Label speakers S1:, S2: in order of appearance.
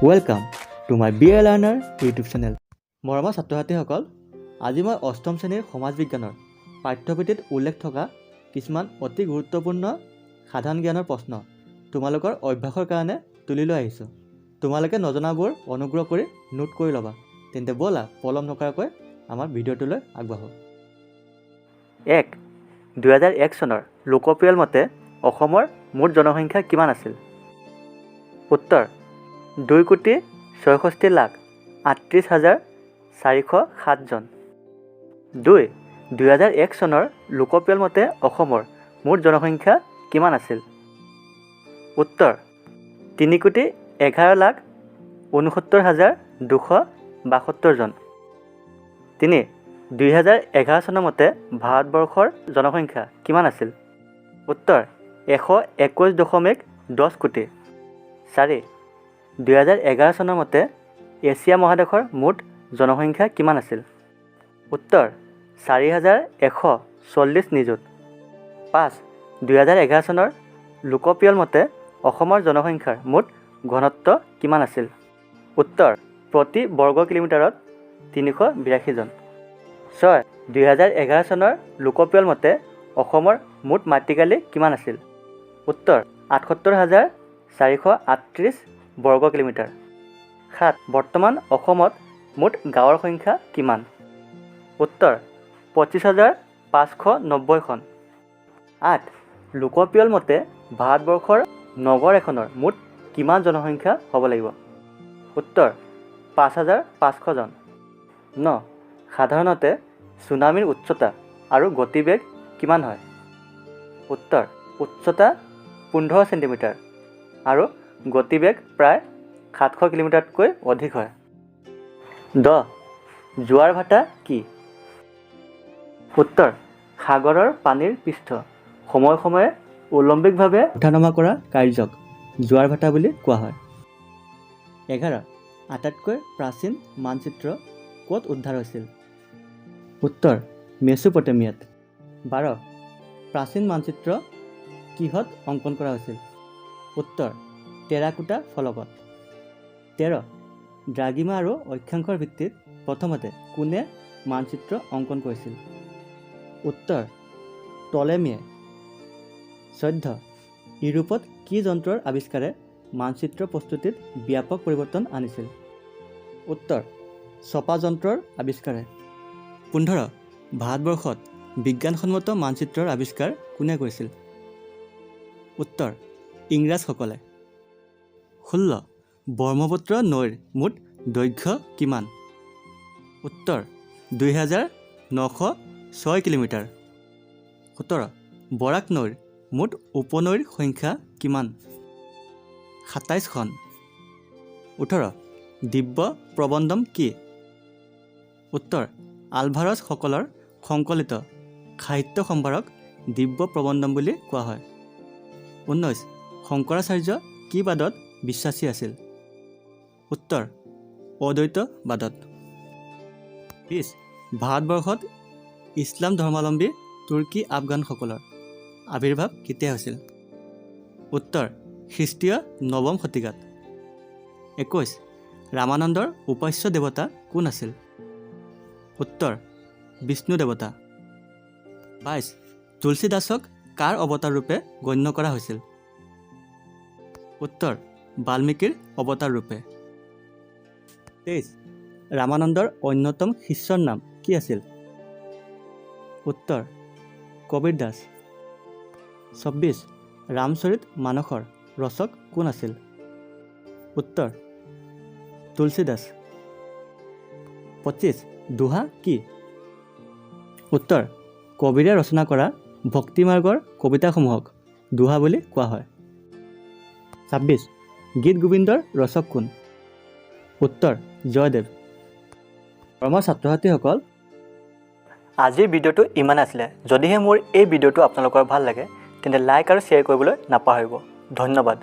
S1: Welcome to my 𝖕𝖆𝐻 YouTube channel. মৰমৰ ছাত্ৰ-ছাত্ৰীসকল, আজি মই অষ্টম শ্ৰেণীৰ সমাজ বিজ্ঞানৰ পাঠ্যপুথিত উল্লেখ থকা কিছুমান অতি গুৰুত্বপূৰ্ণ সাধাৰণ জ্ঞানৰ প্ৰশ্ন তোমালোকৰ অভ্যাসৰ কাৰণে তুলি লৈ আহিছোঁ। তোমালোকে নজনাবোৰ অনুগ্ৰহ কৰি নোট কৰি ল'বা। তেন্তে ব'লা পলম নকৰাকৈ আমাৰ ভিডিঅ'টোলৈ আগবাঢ়ো। 2001 চনৰ লোকপিয়ল মতে অসমৰ মুঠ জনসংখ্যা কিমান আছিল? উত্তৰ 2,66,38,407 জন। 2001 চনৰ লোকপিয়ল মতে অসমৰ মুঠ জনসংখ্যা কিমান আছিল? উত্তৰ 3,11,69,272 জন। 2011 চনৰ মতে ভাৰতবৰ্ষৰ জনসংখ্যা কিমান আছিল? উত্তৰ 121.10 কোটি। 2011 চনৰ মতে এছিয়া মহাদেশৰ মুঠ জনসংখ্যা কিমান আছিল? উত্তৰ 4,140 নিযুত। 2011 চনৰ লোকপিয়ল মতে অসমৰ জনসংখ্যাৰ মুঠ ঘনত্ব কিমান আছিল? উত্তৰ প্ৰতি বৰ্গ কিলোমিটাৰত 382 জন। 2011 চনৰ লোকপিয়ল মতে অসমৰ মুঠ মাটিকালি কিমান আছিল? উত্তৰ 78,438 বৰ্গ কিলোমিটাৰ। 7 বৰ্তমান অসমত মুঠ গাঁৱৰ সংখ্যা কিমান? উত্তৰ 25,590খন। 8 লোকপিয়ল মতে ভাৰতবৰ্ষৰ নগৰ এখনৰ মুঠ কিমান জনসংখ্যা হ'ব লাগিব? উত্তৰ 5,500 জন। 9 সাধাৰণতে চুনামীৰ উচ্চতা আৰু গতিবেগ কিমান হয়? উত্তৰ উচ্চতা 15 চেণ্টিমিটাৰ আৰু গতিবেগ প্ৰায় 700 কিলোমিটাৰতকৈ অধিক হয়। 10 জোৱাৰ ভাটা কি? উত্তৰ সাগৰৰ পানীৰ পৃষ্ঠ সময়ে সময়ে উলম্বিকভাৱে উঠা-নমা কৰা কাৰ্যক জোৱাৰ ভাটা বুলি কোৱা হয়। 11 আটাইতকৈ প্ৰাচীন মানচিত্ৰ ক'ত উদ্ধাৰ হৈছিল? উত্তৰ মেছোপটেমিয়াত। 12 প্ৰাচীন মানচিত্ৰ কিহত অংকন কৰা হৈছিল? উত্তৰ টেৰাকোটা ফলকত। 13 দ্ৰাঘিমা আৰু অক্ষাংশৰ ভিত্তিত প্ৰথমতে কোনে মানচিত্ৰ অংকন কৰিছিল? উত্তৰ টলেমিয়ে। 14 ইউৰোপত কি যন্ত্ৰৰ আৱিষ্কাৰে মানচিত্ৰ প্ৰস্তুতিত ব্যাপক পৰিৱৰ্তন আনিছিল? উত্তৰ ছপা যন্ত্ৰৰ আৱিষ্কাৰে। 15 ভাৰতবৰ্ষত বিজ্ঞানসন্মত মানচিত্ৰৰ আৱিষ্কাৰ কোনে কৰিছিল? উত্তৰ ইংৰাজসকলে। 16 ব্ৰহ্মপুত্ৰ নৈৰ মুঠ দৈৰ্ঘ্য কিমান? উত্তৰ 2,906 কিলোমিটাৰ। 17 বৰাক নৈৰ মুঠ উপনৈৰ সংখ্যা কিমান? 27খন। 18 দিব্য প্ৰবন্ধম কি? উত্তৰ আলভাৰছসকলৰ সংকলিত সাহিত্য সম্ভাৰক দিব্য প্ৰবন্ধম বুলি কোৱা হয়। 19 শংকৰাচাৰ্য কি বাদত বিশ্বাসী আছিল? উত্তৰ অদ্বৈতবাদত। 20 ভাৰতবৰ্ষত ইছলাম ধৰ্মাৱলম্বী তুৰ্কী আফগানসকলৰ আৱিৰ্ভাৱ কেতিয়া হৈছিল? উত্তৰ খ্ৰীষ্টীয় 9ম শতিকাত। 21 ৰামানন্দৰ উপাস্য দেৱতা কোন আছিল? উত্তৰ বিষ্ণু দেৱতা। 22 তুলসীদাসক কাৰ অৱতাৰ ৰূপে গণ্য কৰা হৈছিল? উত্তৰ বাল্মীকিৰ অৱতাৰ ৰূপে। 23 ৰামানন্দৰ অন্যতম শিষ্যৰ নাম কি আছিল? উত্তৰ কবীৰ দাস। 24 ৰামচৰিত মানসৰ ৰচক কোন আছিল? উত্তৰ তুলসীদাস। 25 দোহা কি? উত্তৰ কবিৰে ৰচনা কৰা ভক্তিমাৰ্গৰ কবিতাসমূহক দোহা বুলি কোৱা হয়। 26 গীত গোবিন্দৰ ৰচক কোন? উত্তৰ জয়দেৱ। মৰমৰ ছাত্ৰ-ছাত্ৰীসকল, আজিৰ ভিডিঅ'টো ইমান আছিলে। যদিহে মোৰ এই ভিডিঅ'টো আপোনালোকৰ ভাল লাগে তেন্তে লাইক আৰু শ্বেয়াৰ কৰিবলৈ নাপাহৰিব। ধন্যবাদ।